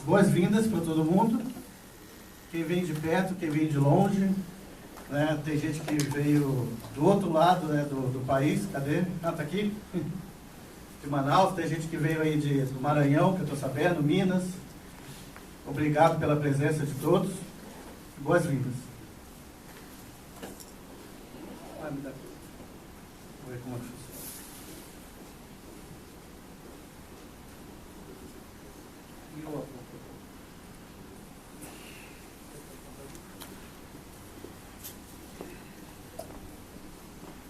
boas-vindas para todo mundo. Quem vem de perto, quem vem de longe, né? Tem gente que veio do outro lado, né, do país. Cadê? Ah, tá aqui. De Manaus. Tem gente que veio aí do Maranhão, que eu estou sabendo, Minas. Obrigado pela presença de todos. Boas-vindas. Vou ver como é que funciona.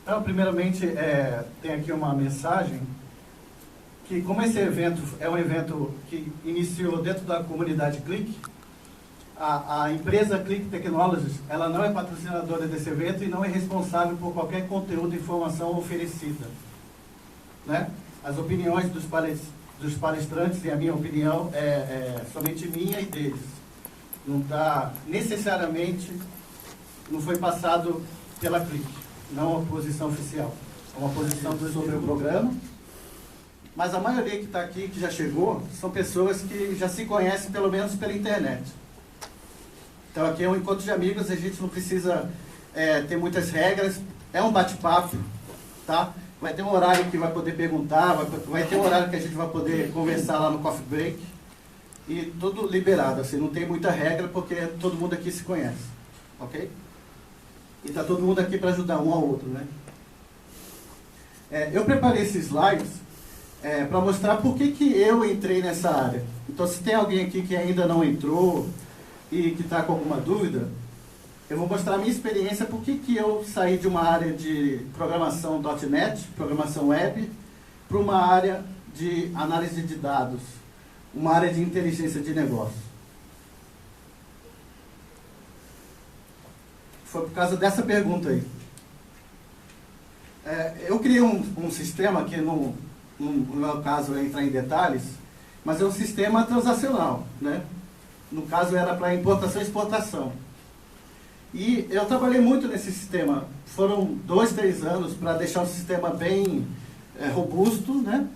Então, primeiramente, tem aqui uma mensagem que, como esse evento é um evento que iniciou dentro da comunidade Click, a empresa Click Technologies, ela não é patrocinadora desse evento e não é responsável por qualquer conteúdo e informação oferecida, né? As opiniões dos palestrantes e a minha opinião é somente minha e deles. Não está necessariamente, não foi passado pela Click, não uma posição oficial, é uma posição sobre o programa. Mas a maioria que está aqui, que já chegou, são pessoas que já se conhecem pelo menos pela internet. Então aqui é um encontro de amigos, a gente não precisa ter muitas regras, é um bate-papo, tá? Vai ter um horário que vai poder perguntar, vai ter um horário que a gente vai poder conversar lá no coffee break, e tudo liberado, assim, não tem muita regra, porque todo mundo aqui se conhece, ok? E está todo mundo aqui para ajudar um ao outro, né? Eu preparei esses slides para mostrar por que eu entrei nessa área. Então, se tem alguém aqui que ainda não entrou e que está com alguma dúvida, eu vou mostrar a minha experiência, por que eu saí de uma área de programação .NET, programação web, para uma área de análise de dados, uma área de inteligência de negócio. Foi por causa dessa pergunta aí. Eu criei um sistema que, no meu caso, entrar em detalhes, mas é um sistema transacional, né? No caso, era para importação e exportação. E eu trabalhei muito nesse sistema. Foram 2, 3 anos para deixar um sistema bem robusto, né?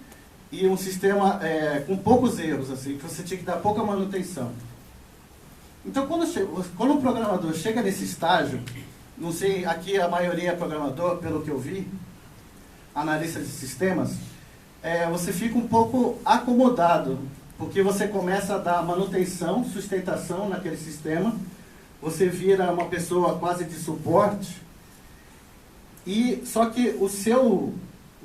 E um sistema com poucos erros, assim, que você tinha que dar pouca manutenção. Então, quando o programador chega nesse estágio, não sei, aqui a maioria é programador, pelo que eu vi, analista de sistemas, você fica um pouco acomodado, porque você começa a dar manutenção, sustentação naquele sistema, você vira uma pessoa quase de suporte, e só que o seu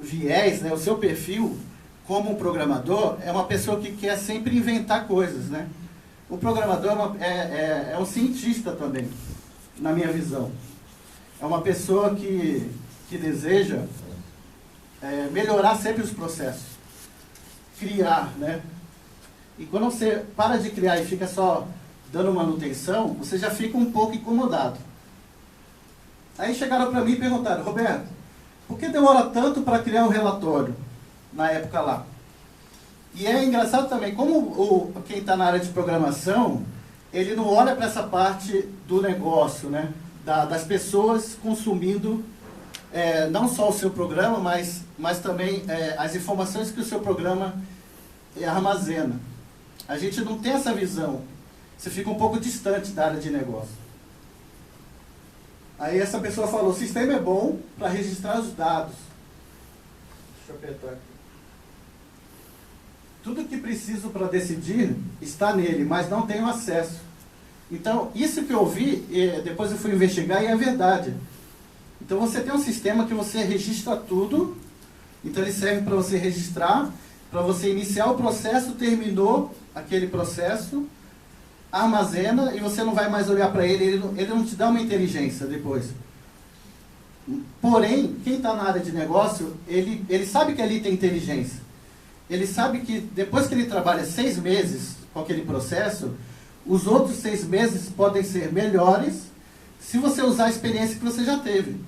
viés, né, o seu perfil como programador é uma pessoa que quer sempre inventar coisas, né? O programador é um cientista também, na minha visão. É uma pessoa que deseja melhorar sempre os processos, criar, né? E quando você para de criar e fica só dando manutenção, você já fica um pouco incomodado. Aí chegaram para mim e perguntaram: Roberto, por que demora tanto para criar um relatório, na época lá? E é engraçado também, como quem está na área de programação, ele não olha para essa parte do negócio, né? Das pessoas consumindo não só o seu programa, mas também as informações que o seu programa armazena. A gente não tem essa visão. Você fica um pouco distante da área de negócio. Aí essa pessoa falou: o sistema é bom para registrar os dados. Deixa eu apertar aqui. Tudo que preciso para decidir está nele, mas não tenho acesso. Então, isso que eu vi, depois eu fui investigar e é verdade. Então, você tem um sistema que você registra tudo. Então, ele serve para você registrar, para você iniciar o processo, terminou aquele processo, armazena, e você não vai mais olhar para ele não te dá uma inteligência depois. Porém, quem está na área de negócio, ele sabe que ali tem inteligência. Ele sabe que depois que ele trabalha 6 meses com aquele processo, os outros 6 meses podem ser melhores se você usar a experiência que você já teve.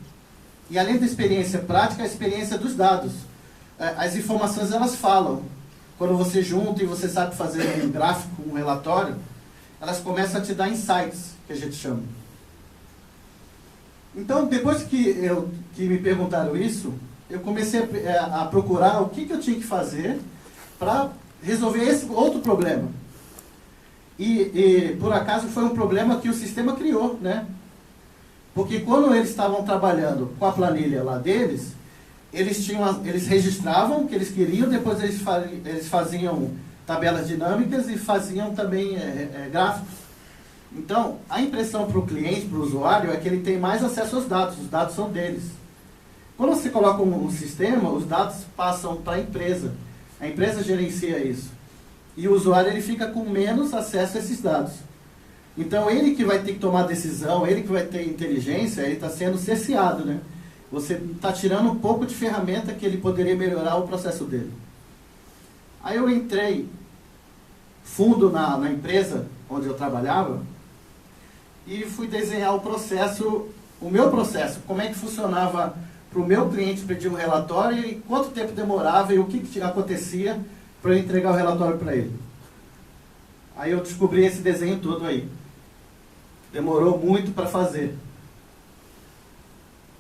E além da experiência prática, a experiência dos dados. As informações, elas falam. Quando você junta e você sabe fazer um gráfico, um relatório, elas começam a te dar insights, que a gente chama. Então, depois que me perguntaram isso, eu comecei a procurar o que eu tinha que fazer para resolver esse outro problema. E por acaso foi um problema que o sistema criou, né? Porque quando eles estavam trabalhando com a planilha lá deles, eles registravam o que eles queriam, depois eles faziam tabelas dinâmicas e faziam também gráficos. Então, a impressão para o cliente, para o usuário, é que ele tem mais acesso aos dados, os dados são deles. Quando você coloca um sistema, os dados passam para a empresa gerencia isso. E o usuário ele fica com menos acesso a esses dados. Então, ele que vai ter que tomar decisão, ele que vai ter inteligência, ele está sendo cerceado, né? Você está tirando um pouco de ferramenta que ele poderia melhorar o processo dele. Aí eu entrei fundo na empresa onde eu trabalhava e fui desenhar o meu processo, como é que funcionava para o meu cliente pedir um relatório e quanto tempo demorava e o que acontecia para eu entregar o relatório para ele. Aí eu descobri esse desenho todo aí. Demorou muito para fazer.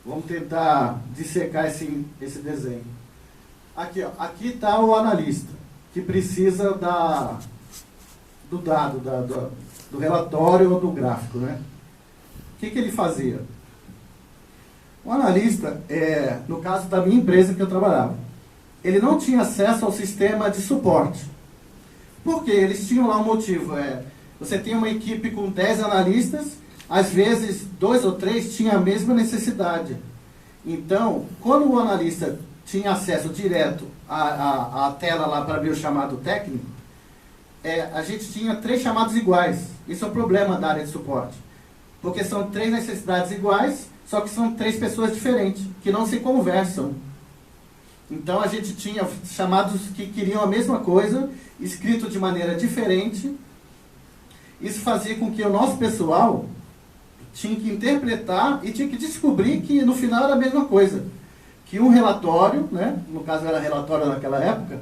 Vamos tentar dissecar esse desenho. Aqui, ó, aqui está o analista, que precisa do dado, do relatório ou do gráfico, né? O que ele fazia? O analista, no caso da minha empresa que eu trabalhava, ele não tinha acesso ao sistema de suporte. Por quê? Eles tinham lá um motivo. Você tem uma equipe com 10 analistas, às vezes 2 ou 3 tinham a mesma necessidade. Então, quando o analista tinha acesso direto à tela lá para abrir o chamado técnico, a gente tinha 3 chamados iguais. Isso é o problema da área de suporte. Porque são 3 necessidades iguais, só que são 3 pessoas diferentes, que não se conversam. Então a gente tinha chamados que queriam a mesma coisa, escrito de maneira diferente. Isso fazia com que o nosso pessoal tinha que interpretar e tinha que descobrir que no final era a mesma coisa. Que um relatório, né, no caso era relatório naquela época,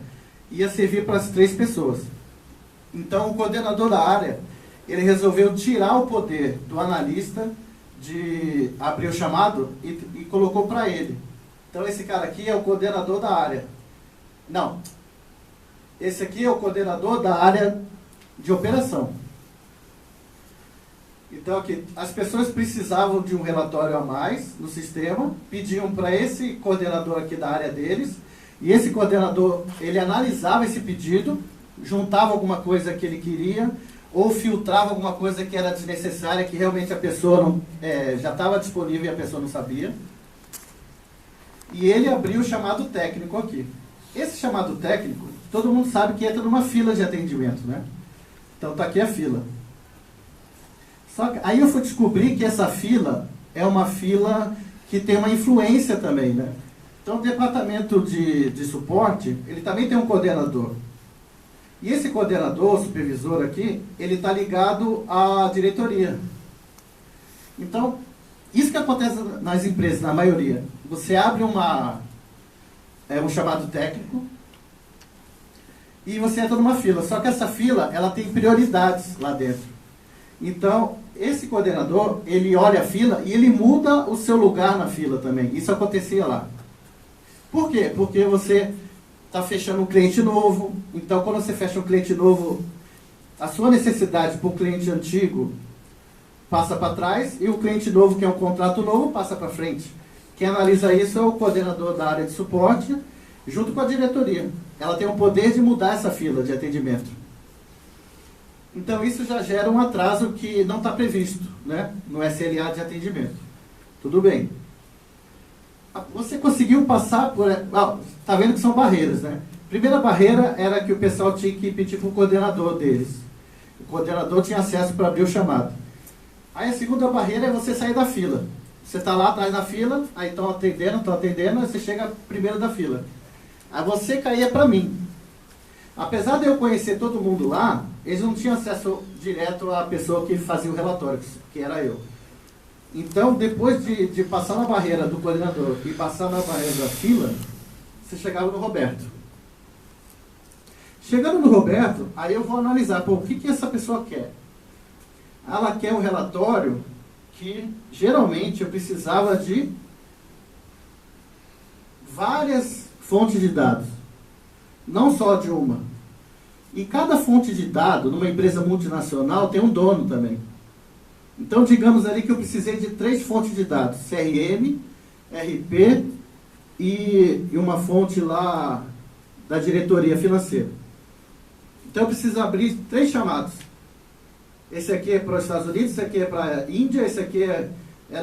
ia servir para as 3 pessoas. Então o coordenador da área, ele resolveu tirar o poder do analista de abrir o chamado e colocou para ele. Então esse cara aqui é o coordenador da área. Não. Esse aqui é o coordenador da área de operação. Então aqui, as pessoas precisavam de um relatório a mais no sistema, pediam para esse coordenador aqui da área deles, e esse coordenador, ele analisava esse pedido, juntava alguma coisa que ele queria, ou filtrava alguma coisa que era desnecessária, que realmente a pessoa não, já estava disponível e a pessoa não sabia. E ele abriu o chamado técnico aqui. Esse chamado técnico, todo mundo sabe que entra numa fila de atendimento, né? Então está aqui a fila. Só que aí eu fui descobrir que essa fila é uma fila que tem uma influência também, né? Então o departamento de suporte, ele também tem um coordenador. E esse coordenador, supervisor aqui, ele está ligado à diretoria. Então, isso que acontece nas empresas, na maioria. Você abre um chamado técnico e você entra numa fila. Só que essa fila, ela tem prioridades lá dentro. Então, esse coordenador, ele olha a fila e ele muda o seu lugar na fila também. Isso acontecia lá. Por quê? Porque você está fechando um cliente novo. Então, quando você fecha um cliente novo, a sua necessidade para o cliente antigo passa para trás e o cliente novo, que é um contrato novo, passa para frente. Quem analisa isso é o coordenador da área de suporte, junto com a diretoria. Ela tem o poder de mudar essa fila de atendimento. Então, isso já gera um atraso que não está previsto, né, no SLA de atendimento. Tudo bem. Você conseguiu passar por... Está vendo que são barreiras, né? Primeira barreira era que o pessoal tinha que pedir para o coordenador deles. O coordenador tinha acesso para abrir o chamado. Aí a segunda barreira é você sair da fila. Você está lá atrás da fila, aí estão atendendo, aí você chega primeiro da fila. Aí você caía para mim. Apesar de eu conhecer todo mundo lá, eles não tinham acesso direto à pessoa que fazia o relatório, que era eu. Então, depois de passar na barreira do coordenador e passar na barreira da fila, você chegava no Roberto. Chegando no Roberto, aí eu vou analisar, o que essa pessoa quer? Ela quer um relatório que, geralmente, eu precisava de várias fontes de dados. Não só de uma. E cada fonte de dado, numa empresa multinacional, tem um dono também. Então, digamos ali que eu precisei de 3 fontes de dados, CRM, RP e uma fonte lá da diretoria financeira. Então, eu preciso abrir 3 chamados. Esse aqui é para os Estados Unidos, esse aqui é para a Índia, esse aqui é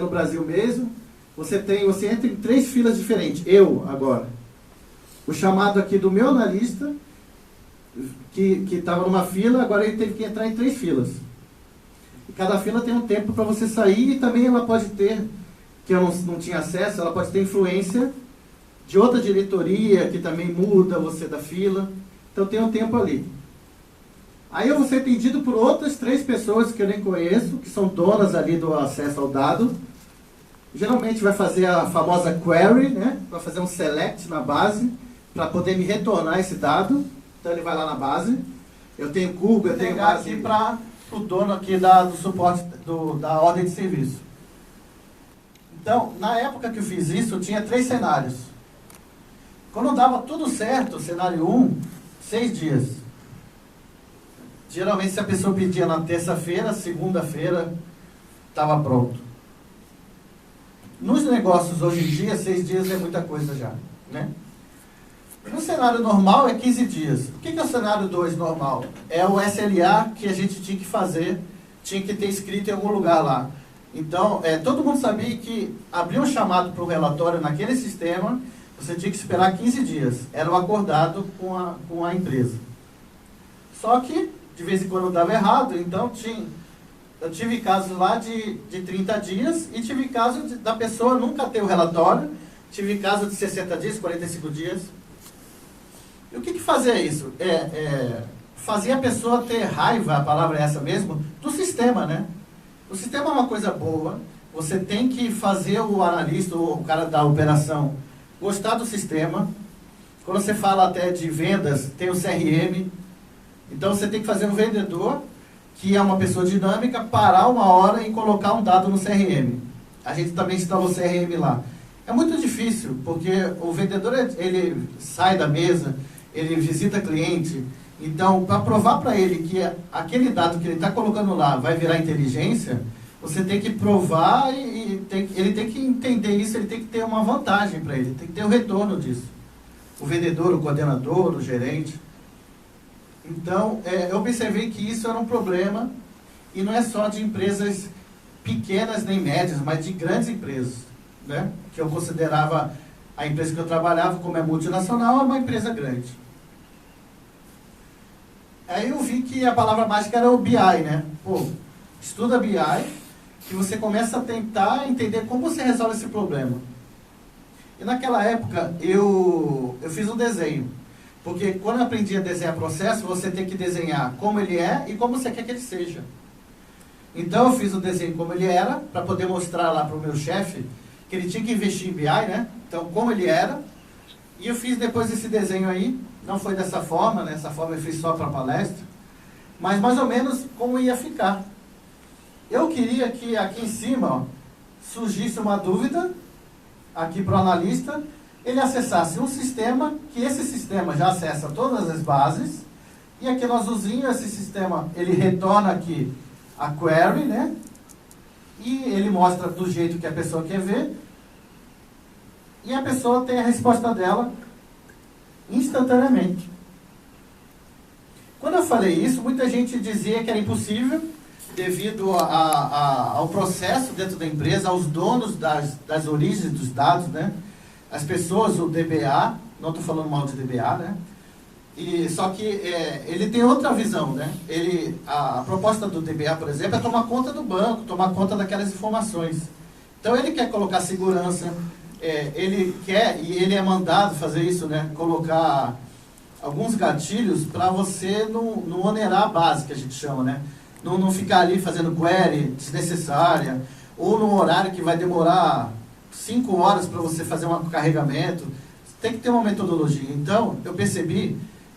no Brasil mesmo. Você entra em 3 filas diferentes. Eu, agora. O chamado aqui do meu analista, que estava numa fila, agora ele teve que entrar em 3 filas. E cada fila tem um tempo para você sair, e também ela pode ter, que eu não tinha acesso, ela pode ter influência de outra diretoria, que também muda você da fila. Então tem um tempo ali. Aí eu vou ser atendido por outras 3 pessoas que eu nem conheço, que são donas ali do acesso ao dado. Geralmente vai fazer a famosa query, né? Vai fazer um select na base, para poder me retornar esse dado. Então ele vai lá na base. Eu tenho curva, eu tenho base aqui para o dono aqui do suporte da ordem de serviço. Então, na época que eu fiz isso, eu tinha 3 cenários. Quando dava tudo certo, cenário 1, 6 dias. Geralmente, se a pessoa pedia na terça-feira, segunda-feira, estava pronto. Nos negócios hoje em dia, 6 dias é muita coisa já, né? No cenário normal é 15 dias. O que é o cenário 2 normal? É o SLA que a gente tinha que fazer, tinha que ter escrito em algum lugar lá. Então, todo mundo sabia que abrir um chamado para o relatório naquele sistema, você tinha que esperar 15 dias. Era o acordado com a empresa. Só que, de vez em quando dava errado, então eu tive casos lá de 30 dias e tive caso da pessoa nunca ter o relatório, tive caso de 60 dias, 45 dias. E o que fazia isso? Fazia a pessoa ter raiva, a palavra é essa mesmo, do sistema, né? O sistema é uma coisa boa, você tem que fazer o analista, o cara da operação, gostar do sistema. Quando você fala até de vendas, tem o CRM. Então você tem que fazer um vendedor, que é uma pessoa dinâmica, parar uma hora e colocar um dado no CRM. A gente também instalou o CRM lá. É muito difícil, porque o vendedor, ele sai da mesa, ele visita cliente. Então, para provar para ele que aquele dado que ele está colocando lá vai virar inteligência, você tem que provar e ele tem que entender isso, ele tem que ter uma vantagem para ele, tem que ter o retorno disso. O vendedor, o coordenador, o gerente. Então, eu observei que isso era um problema, e não é só de empresas pequenas nem médias, mas de grandes empresas, né? Que eu considerava a empresa que eu trabalhava, como é multinacional, é uma empresa grande. Aí eu vi que a palavra mágica era o BI, né? Pô, estuda BI, que você começa a tentar entender como você resolve esse problema. E naquela época, eu fiz um desenho. Porque quando eu aprendi a desenhar processo, você tem que desenhar como ele é e como você quer que ele seja. Então eu fiz o desenho como ele era, para poder mostrar lá para o meu chefe que ele tinha que investir em BI, né? Então, como ele era. E eu fiz depois esse desenho aí. Não foi dessa forma, né? Essa forma eu fiz só para palestra. Mas mais ou menos como ia ficar. Eu queria que aqui em cima, ó, surgisse uma dúvida, aqui para o analista, ele acessasse um sistema, que esse sistema já acessa todas as bases, e aqui no azulzinho, esse sistema, ele retorna aqui a query, né? E ele mostra do jeito que a pessoa quer ver, e a pessoa tem a resposta dela instantaneamente. Quando eu falei isso, muita gente dizia que era impossível, devido ao processo dentro da empresa, aos donos das origens dos dados, né? As pessoas, o DBA, não estou falando mal de DBA, né? Só que ele tem outra visão, né? A proposta do DBA, por exemplo, é tomar conta do banco, tomar conta daquelas informações. Então ele quer colocar segurança, ele quer, e ele é mandado fazer isso, né? Colocar alguns gatilhos para você não onerar a base, que a gente chama, né? Não ficar ali fazendo query desnecessária, ou num horário que vai demorar 5 horas para você fazer um carregamento. Tem que ter uma metodologia. Então, eu percebi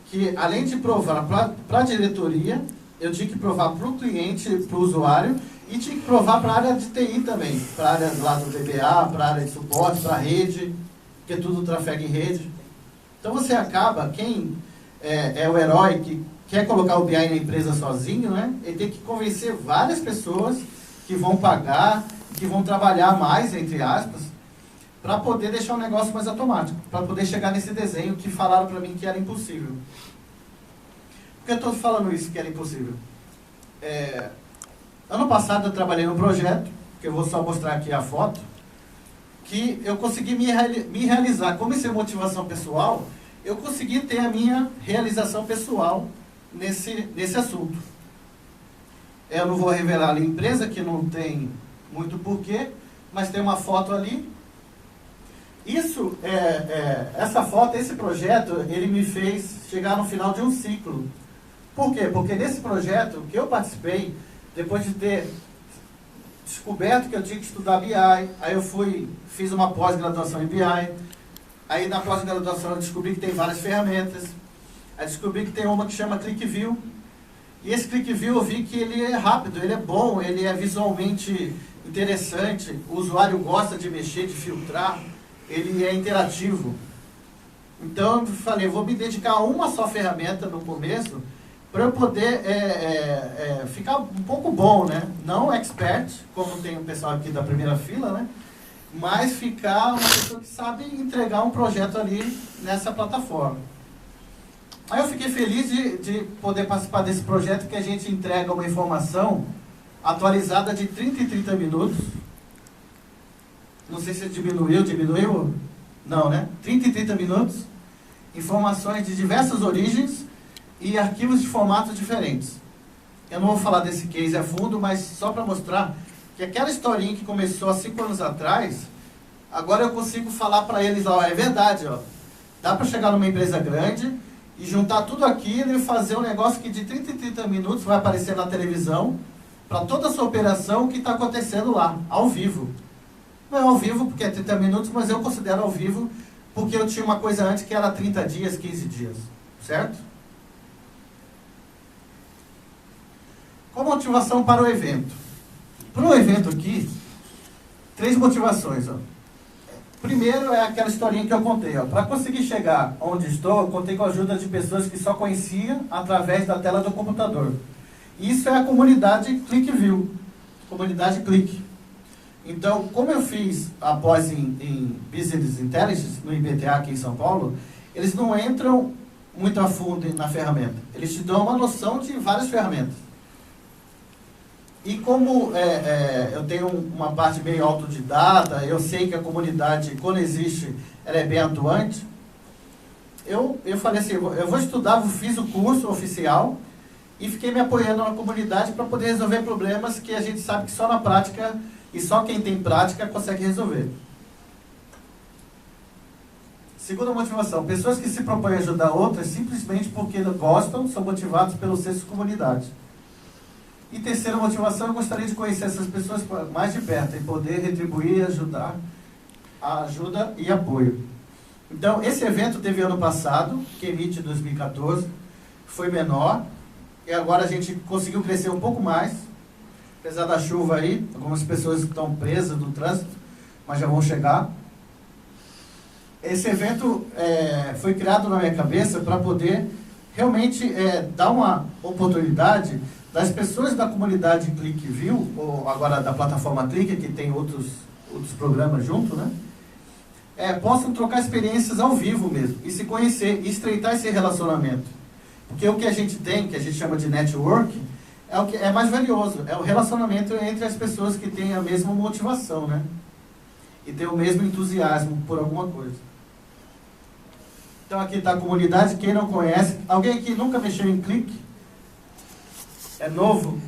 que, além de provar para a diretoria, eu tinha que provar para o cliente, para o usuário, e tinha que provar para a área de TI também, para a área lá do DBA, para a área de suporte, para a rede, porque tudo trafega em rede. Então você acaba, quem é o herói que quer colocar o BI na empresa sozinho, né? Ele tem que convencer várias pessoas que vão pagar, que vão trabalhar mais, entre aspas, para poder deixar o negócio mais automático, para poder chegar nesse desenho que falaram para mim que era impossível. Por que eu estou falando isso, que era impossível? Ano passado eu trabalhei num projeto, que eu vou só mostrar aqui a foto, que eu consegui me realizar. Como isso é motivação pessoal, eu consegui ter a minha realização pessoal nesse assunto. Eu não vou revelar a empresa, que não tem muito porquê, mas tem uma foto ali. Isso, essa foto, esse projeto, ele me fez chegar no final de um ciclo. Por quê? Porque nesse projeto que eu participei, depois de ter descoberto que eu tinha que estudar BI, aí eu fiz uma pós-graduação em BI, aí na pós-graduação eu descobri que tem várias ferramentas, aí descobri que tem uma que chama ClickView, e esse ClickView eu vi que ele é rápido, ele é bom, ele é visualmente interessante, o usuário gosta de mexer, de filtrar, ele é interativo. Então eu falei, eu vou me dedicar a uma só ferramenta no começo, para eu poder ficar um pouco bom, né? Não expert, como tem o pessoal aqui da primeira fila, né? Mas ficar uma pessoa que sabe entregar um projeto ali nessa plataforma. Aí eu fiquei feliz de poder participar desse projeto, que a gente entrega uma informação atualizada de 30 em 30 minutos. Não sei se diminuiu? Não, né? 30 em 30 minutos. Informações de diversas origens e arquivos de formatos diferentes. Eu não vou falar desse case a fundo, mas só para mostrar que aquela historinha que começou há 5 anos atrás, agora eu consigo falar para eles, ó, é verdade, ó, dá para chegar numa empresa grande e juntar tudo aquilo e fazer um negócio que de 30 em 30 minutos vai aparecer na televisão, para toda a sua operação, o que está acontecendo lá, ao vivo. Não é ao vivo porque é 30 minutos, mas eu considero ao vivo porque eu tinha uma coisa antes que era 30 dias, 15 dias, certo? Qual motivação para o evento? Para o evento aqui, 3 motivações. Ó. Primeiro é aquela historinha que eu contei. Para conseguir chegar onde estou, eu contei com a ajuda de pessoas que só conheciam através da tela do computador. Isso é a comunidade ClickView, comunidade Click. Então, como eu fiz a pós em Business Intelligence, no IBTA aqui em São Paulo, eles não entram muito a fundo na ferramenta. Eles te dão uma noção de várias ferramentas. E como eu tenho uma parte meio autodidata, eu sei que a comunidade, quando existe, ela é bem atuante, eu falei assim, eu vou estudar, fiz o curso oficial e fiquei me apoiando na comunidade para poder resolver problemas que a gente sabe que só na prática, e só quem tem prática consegue resolver. Segunda motivação, pessoas que se propõem a ajudar outras simplesmente porque gostam, são motivados pelo senso de comunidade. E terceira motivação, eu gostaria de conhecer essas pessoas mais de perto e poder retribuir, ajudar, a ajuda e apoio. Então, esse evento teve ano passado, QMeet 2014, foi menor, e agora a gente conseguiu crescer um pouco mais, apesar da chuva aí, algumas pessoas estão presas no trânsito, mas já vão chegar. Esse evento foi criado na minha cabeça para poder realmente dar uma oportunidade das pessoas da comunidade ClickView, ou agora da plataforma Click, que tem outros programas junto, né? Possam trocar experiências ao vivo mesmo, e se conhecer, e estreitar esse relacionamento. Porque o que a gente tem, que a gente chama de network, é o que é mais valioso, é o relacionamento entre as pessoas que têm a mesma motivação, né? E têm o mesmo entusiasmo por alguma coisa. Então aqui está a comunidade, quem não conhece, alguém aqui nunca mexeu em Click? É novo?